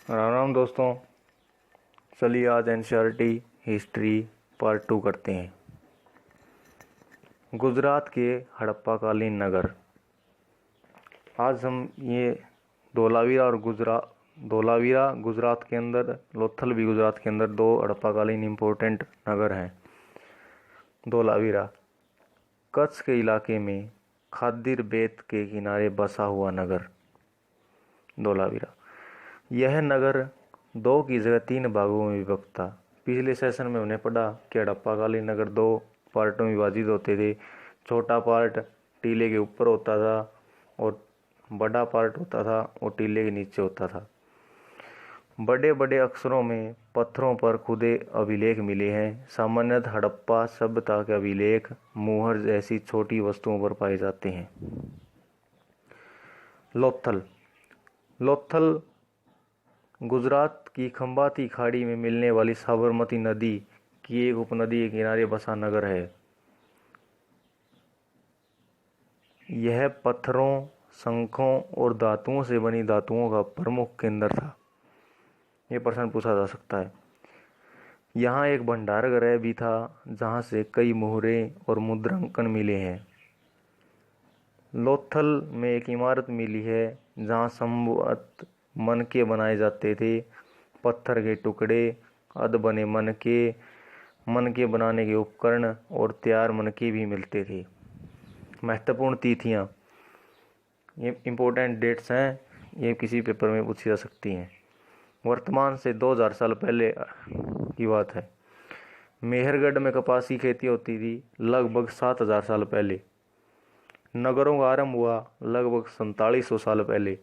राम राम दोस्तों। चलिए आज एनसीईआरटी हिस्ट्री पार्ट 2 करते हैं। गुजरात के हड़प्पाकालीन नगर। आज हम ये धोलावीरा गुजरात के अंदर, लोथल भी गुजरात के अंदर दो हड़प्पाकालीन इम्पोर्टेंट नगर हैं। धोलावीरा कच्छ के इलाके में खादिर बेत के किनारे बसा हुआ नगर। धोलावीरा यह नगर 2 की जगह 3 भागों में विभक्त था। पिछले सेशन में हमने पढ़ा कि हड़प्पाकालीन नगर 2 पार्टों में विभाजित होते थे। छोटा पार्ट टीले के ऊपर होता था और बड़ा पार्ट होता था और टीले के नीचे होता था। बड़े बड़े अक्षरों में पत्थरों पर खुदे अभिलेख मिले हैं। सामान्यतः हड़प्पा सभ्यता के अभिलेख मुहर जैसी छोटी वस्तुओं पर पाए जाते हैं। लोथल गुजरात की खंबाती खाड़ी में मिलने वाली साबरमती नदी की एक उपनदी के किनारे बसा नगर है। यह पत्थरों, शंखों और धातुओं से बनी धातुओं का प्रमुख केंद्र था। यह प्रश्न पूछा जा सकता है। यहाँ एक भंडारगृह भी था जहाँ से कई मुहरे और मुद्रांकन मिले हैं। लोथल में एक इमारत मिली है जहाँ संभवतः मनके बनाए जाते थे। पत्थर के टुकड़े, अध बने मनके बनाने के उपकरण और तैयार मनके भी मिलते थे। महत्वपूर्ण तिथियाँ, ये इम्पोर्टेंट डेट्स हैं, ये किसी पेपर में पूछी जा सकती हैं। वर्तमान से 2000 साल पहले की बात है। मेहरगढ़ में कपास की खेती होती थी लगभग 7000 साल पहले। नगरों का आरंभ हुआ लगभग 4700 साल पहले।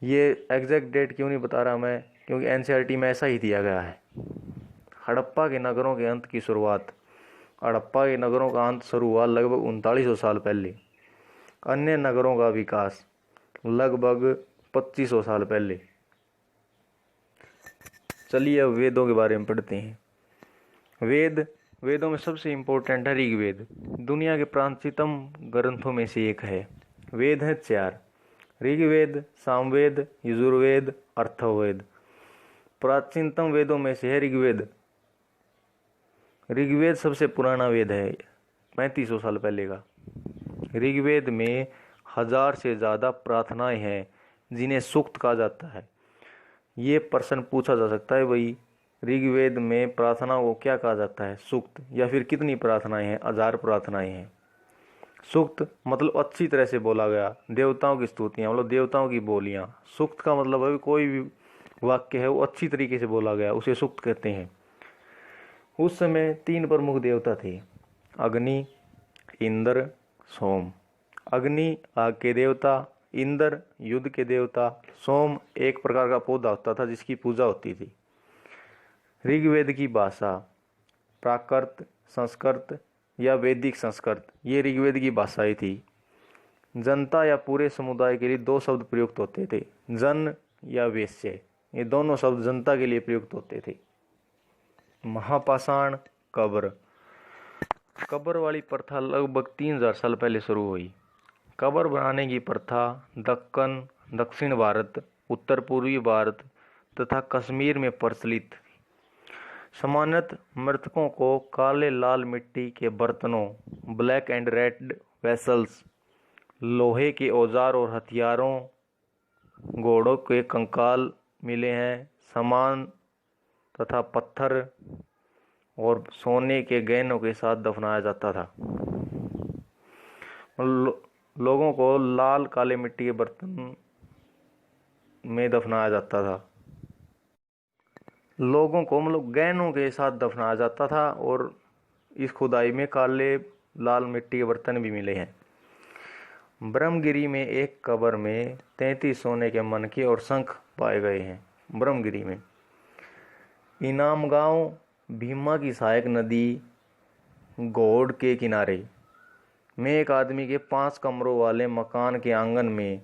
ये एग्जैक्ट डेट क्यों नहीं बता रहा मैं, क्योंकि एनसीईआरटी में ऐसा ही दिया गया है। हड़प्पा के नगरों के अंत की शुरुआत, हड़प्पा के नगरों का अंत शुरू हुआ लगभग 3900 साल पहले। अन्य नगरों का विकास लगभग 2500 साल पहले। चलिए अब वेदों के बारे में पढ़ते हैं। वेदों में सबसे इम्पोर्टेंट है ऋग्वेद। दुनिया के प्राचीनतम ग्रंथों में से एक है। वेद हैं 4: ऋग्वेद, सामवेद, यजुर्वेद, अथर्ववेद। प्राचीनतम वेदों में से है ऋग्वेद। ऋग्वेद सबसे पुराना वेद है, 3500 साल पहले का। ऋग्वेद में 1000 से ज़्यादा प्रार्थनाएं हैं जिन्हें सूक्त कहा जाता है। ये प्रश्न पूछा जा सकता है, भाई ऋग्वेद में प्रार्थना को क्या कहा जाता है, सूक्त, या फिर कितनी प्रार्थनाएं हैं? 1000 प्रार्थनाएं हैं। सूक्त मतलब अच्छी तरह से बोला गया, देवताओं की स्तुतियाँ मतलब देवताओं की बोलियाँ। सूक्त का मतलब है कोई भी वाक्य है वो अच्छी तरीके से बोला गया, उसे सूक्त कहते हैं। उस समय 3 प्रमुख देवता थे: अग्नि, इंद्र, सोम। अग्नि आग के देवता, इंद्र युद्ध के देवता, सोम एक प्रकार का पौधा होता था जिसकी पूजा होती थी। ऋग्वेद की भाषा प्राकृत, संस्कृत या वैदिक संस्कृत, ये ऋग्वेद की भाषाएं थी। जनता या पूरे समुदाय के लिए 2 शब्द प्रयुक्त होते थे: जन या वैश्य। ये दोनों शब्द जनता के लिए प्रयुक्त होते थे। महापाषाण, कब्र वाली प्रथा लगभग 3000 साल पहले शुरू हुई। कब्र बनाने की प्रथा दक्कन, दक्षिण भारत, उत्तर पूर्वी भारत तथा कश्मीर में प्रचलित। सामान्यतः मृतकों को काले लाल मिट्टी के बर्तनों, ब्लैक एंड रेड वेसल्स, लोहे के औजार और हथियारों, घोड़ों के कंकाल मिले हैं, सामान तथा पत्थर और सोने के गहनों के साथ दफनाया जाता था। लोगों को लाल काले मिट्टी के बर्तन में दफनाया जाता था। लोगों को मतलब गहनों के साथ दफनाया जाता था और इस खुदाई में काले लाल मिट्टी के बर्तन भी मिले हैं। ब्रह्मगिरी में एक कब्र में 33 सोने के मनके और शंख पाए गए हैं। ब्रह्मगिरी में इनाम गांव, भीमा की सहायक नदी घोड़ के किनारे में एक आदमी के 5 कमरों वाले मकान के आंगन में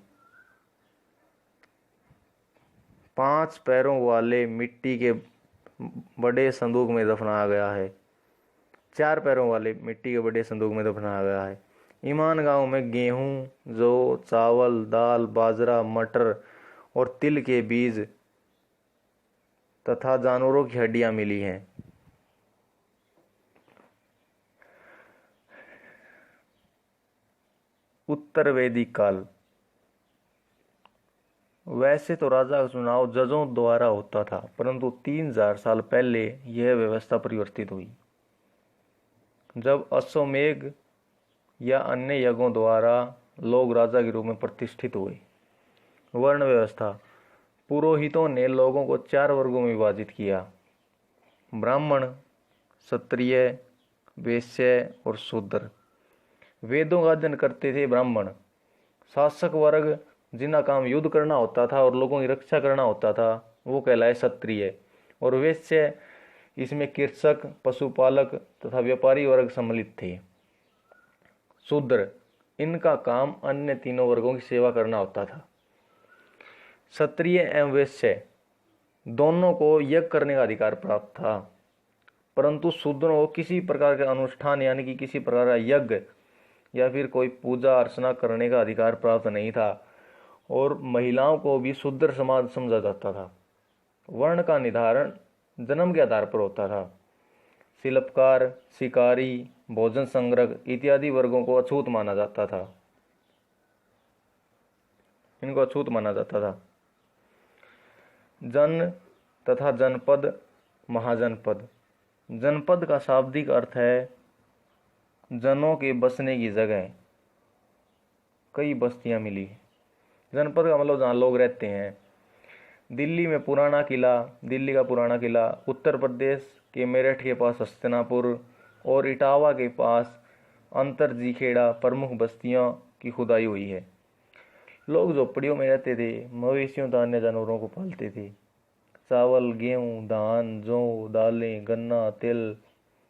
5 पैरों वाले मिट्टी के बड़े संदूक में दफनाया गया है। 4 पैरों वाले मिट्टी के बड़े संदूक में दफनाया गया है। ईमान गांव में गेहूं, जौ, चावल, दाल, बाजरा, मटर और तिल के बीज तथा जानवरों की हड्डियां मिली हैं। उत्तर वैदिक काल। वैसे तो राजा का चुनाव जजों द्वारा होता था, परंतु 3000 साल पहले यह व्यवस्था परिवर्तित हुई, जब अश्वमेध या अन्य यज्ञों द्वारा लोग राजा के रूप में प्रतिष्ठित हुए। वर्ण व्यवस्था। पुरोहितों ने लोगों को 4 वर्गों में विभाजित किया: ब्राह्मण, क्षत्रिय, वैश्य और शूद्र। वेदों का अध्ययन करते थे ब्राह्मण। शासक वर्ग, जिनका काम युद्ध करना होता था और लोगों की रक्षा करना होता था, वो कहलाए क्षत्रिय। और वैश्य, इसमें कृषक, पशुपालक तथा व्यापारी वर्ग सम्मिलित थे। शूद्र, इनका काम अन्य तीनों वर्गों की सेवा करना होता था। क्षत्रिय एवं वैश्य दोनों को यज्ञ करने का अधिकार प्राप्त था, परंतु शूद्रों को किसी प्रकार के अनुष्ठान यानी कि किसी प्रकार का यज्ञ या फिर कोई पूजा अर्चना करने का अधिकार प्राप्त नहीं था, और महिलाओं को भी शूद्र समाज समझा जाता था। वर्ण का निर्धारण जन्म के आधार पर होता था। शिल्पकार, शिकारी, भोजन संग्रह इत्यादि वर्गों को अछूत माना जाता था। इनको अछूत माना जाता था। जन तथा जनपद, महाजनपद। जनपद का शाब्दिक अर्थ है जनों के बसने की जगह। कई बस्तियां मिली। जनपद का मतलब जहाँ लोग रहते हैं। दिल्ली में पुराना किला, दिल्ली का पुराना किला, उत्तर प्रदेश के मेरठ के पास हस्तिनापुर और इटावा के पास अंतरजीखेड़ा प्रमुख बस्तियों की खुदाई हुई है। लोग झोपड़ियों में रहते थे, मवेशियों तथा अन्य जानवरों को पालते थे। चावल, गेहूँ, धान, जौ, दालें, गन्ना, तिल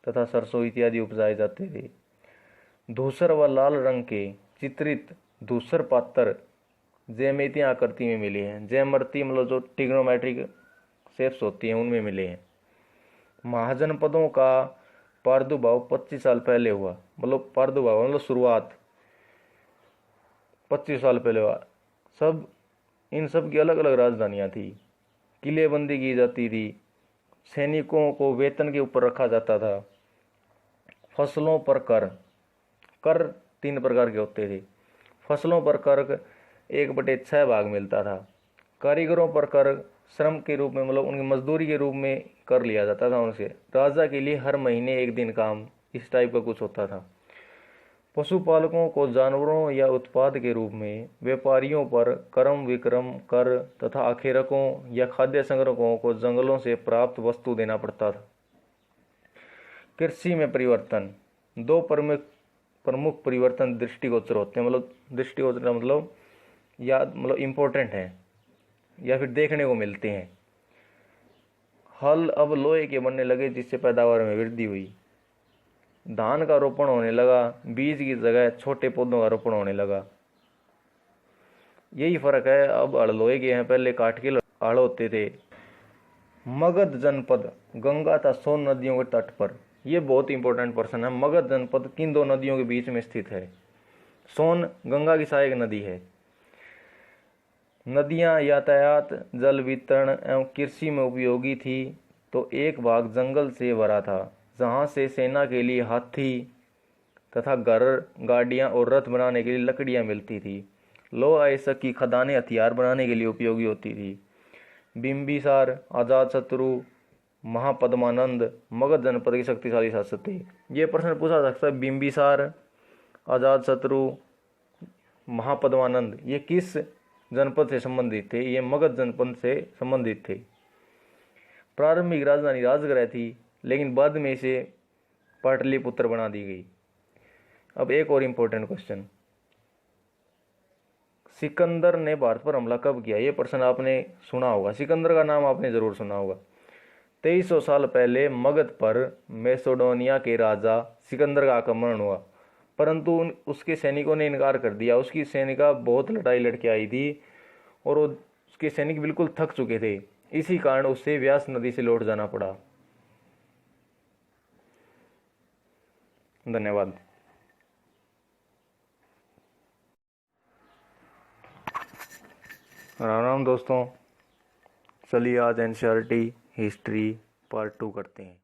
तथा सरसों इत्यादि उपजाए जाते थे। धूसर व लाल रंग के चित्रित धूसर पात्र ज्यामितीय आकृति में मिले हैं। ज्यामिति मतलब जो ट्रिग्नोमेट्रिक शेप्स होती हैं उनमें मिले हैं। महाजनपदों का प्रादुर्भाव 25 साल पहले हुआ। मतलब प्रादुर्भाव मतलब शुरुआत 25 साल पहले हुआ। इन सब की अलग अलग राजधानियां थी। किलेबंदी की जाती थी। सैनिकों को वेतन के ऊपर रखा जाता था। फसलों पर कर 3 प्रकार के होते थे। फसलों पर कर 1/6 भाग मिलता था। कारीगरों पर कर श्रम के रूप में मतलब उनकी मजदूरी के रूप में कर लिया जाता था उनसे। राजा के लिए हर महीने 1 दिन काम, इस टाइप का कुछ होता था। पशुपालकों को जानवरों या उत्पाद के रूप में, व्यापारियों पर क्रम विक्रम कर तथा आखेरकों या खाद्य संग्रहों को जंगलों से प्राप्त वस्तु देना पड़ता था। कृषि में परिवर्तन। 2 प्रमुख परिवर्तन दृष्टिगोचर होते हैं। मतलब दृष्टिगोचर मतलब इम्पोर्टेंट है या फिर देखने को मिलते हैं। हल अब लोहे के बनने लगे, जिससे पैदावार में वृद्धि हुई। धान का रोपण होने लगा, बीज की जगह छोटे पौधों का रोपण होने लगा। यही फर्क है। अब हल लोहे के हैं, पहले काठ के हल होते थे। मगध जनपद गंगा तथा सोन नदियों के तट पर। यह बहुत इंपॉर्टेंट पर्सन है। मगध जनपद किन 2 नदियों के बीच में स्थित है? सोन गंगा की सहायक नदी है। नदियां यातायात, जल वितरण एवं कृषि में उपयोगी थी, तो एक भाग जंगल से भरा था, जहां से सेना के लिए हाथी तथा घर, गाड़ियां और रथ बनाने के लिए लकड़ियां मिलती थी। लोह अयस्क की खदानें हथियार बनाने के लिए उपयोगी होती थी। बिंबिसार, अजातशत्रु, महापद्मानंद मगध जनपद के शक्तिशाली शासक थे। ये प्रश्न पूछा जा सकता है, बिंबिसार, अजातशत्रु, महापद्मानंद ये किस जनपद से संबंधित थे? ये मगध जनपद से संबंधित थे। प्रारंभिक राजधानी राजगृह थी, लेकिन बाद में इसे पाटलिपुत्र बना दी गई। अब एक और इम्पोर्टेंट क्वेश्चन, सिकंदर ने भारत पर हमला कब किया? ये प्रश्न आपने सुना होगा। सिकंदर का नाम आपने जरूर सुना होगा। 2300 साल पहले मगध पर मैसेडोनिया के राजा सिकंदर का आक्रमण हुआ, परंतु उसके सैनिकों ने इनकार कर दिया। उसकी सैनिका बहुत लड़ाई लड़के आई थी और उसके सैनिक बिल्कुल थक चुके थे। इसी कारण उसे व्यास नदी से लौट जाना पड़ा। धन्यवाद। राम राम दोस्तों। चलिए आज एनसीईआरटी हिस्ट्री पार्ट 2 करते हैं।